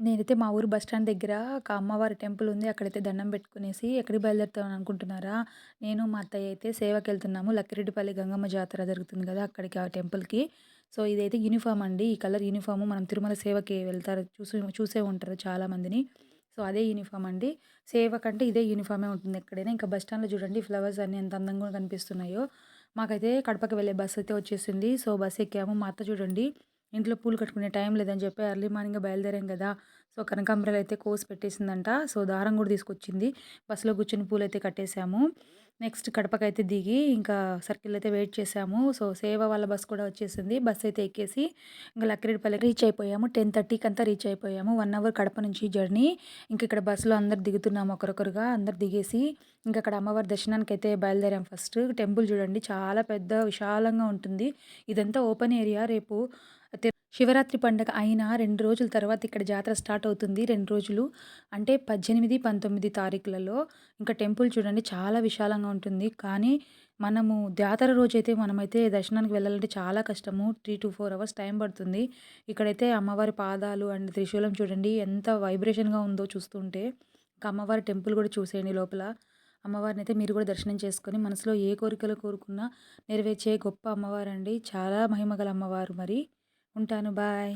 నేనైతే మా ఊరు బస్ స్టాండ్ దగ్గర ఒక అమ్మవారి టెంపుల్ ఉంది. అక్కడైతే దండం పెట్టుకునేసి ఎక్కడికి బయలుదేరుతామని అనుకుంటున్నారా? నేను, మా అత్తయ్య అయితే సేవకెళ్తున్నాము. లక్కిరెడ్డిపల్లి గంగమ్మ జాతర జరుగుతుంది గదా! అక్కడికి ఆ టెంపుల్‌కి. సో, ఇదైతే యూనిఫార్మ్ అండి. ఈ కలర్ యూనిఫార్మ్ మనం తిరుమల సేవకి వెళ్తారు చూసే ఉంటారు చాలామందిని. సో, అదే యూనిఫార్మ్ అండి. సేవ కంటే ఇదే యూనిఫార్మే ఉంటుంది ఎక్కడైనా. ఇంకా బస్ స్టాండ్‌లో చూడండి ఫ్లవర్స్ అన్నీ ఎంత అందంగా కనిపిస్తున్నాయో. మాకైతే కడపకి వెళ్ళే బస్ అయితే వచ్చేసింది. సో, బస్ ఎక్కాము. మా అత్త చూడండి ఇంట్లో పూలు కట్టుకునే టైం లేదని చెప్పి ఎర్లీ మార్నింగే బయలుదేరాం గదా! సో, కనకాంబరాలయితే కోసి పెట్టేసిందంట. సో, దారం గూడా తీసుకొచ్చింది. బస్సులో కూర్చొని పూలైతే కట్టేసాము. నెక్స్ట్ కడపకైతే దిగి ఇంకా సర్కిల్‌లో అయితే వెయిట్ చేసాము. సో, సేవ వాళ్ళ బస్ కూడా వచ్చేసింది. బస్సయితే ఎక్కేసి ఇంక లక్కిరెడ్డిపల్లి రీచ్ అయిపోయాము. 10:30కి అంతా రీచ్ అయిపోయాము. 1 అవర్ కడప నుంచి జర్నీ. ఇంక ఇక్కడ బస్సులో అందరూ దిగుతున్నాము ఒకరొకరుగా. అందరూ దిగేసి ఇంక అక్కడ అమ్మవారి దర్శనానికైతే బయలుదేరాం ఫస్ట్. టెంపుల్ చూడండి చాలా పెద్ద విశాలంగా ఉంటుంది. ఇదంతా ఓపెన్ ఏరియా. రేపు శివరాత్రి పండగ అయిన 2 రోజుల తర్వాత ఇక్కడ జాతర స్టార్ట్ అవుతుంది. 2 రోజులు అంటే 18, 19 తారీఖులలో ఇంకా టెంపుల్ చూడండి చాలా విశాలంగా ఉంటుంది. కానీ మనము జాతర రోజైతే మనమైతే దర్శనానికి వెళ్ళాలంటే చాలా కష్టము. 3-4 అవర్స్ టైం పడుతుంది. ఇక్కడైతే అమ్మవారి పాదాలు అండ్ త్రిశూలం చూడండి ఎంత వైబ్రేషన్‌గా ఉందో చూస్తుంటే. ఇంకా అమ్మవారి టెంపుల్ కూడా చూసేయండి లోపల. అమ్మవారినైతే మీరు కూడా దర్శనం చేసుకొని మనసులో ఏ కోరికలు కోరుకున్నా నెరవేర్చే గొప్ప అమ్మవారండి. చాలా మహిమగల అమ్మవారు మరి. ఉంటాను. బాయ్.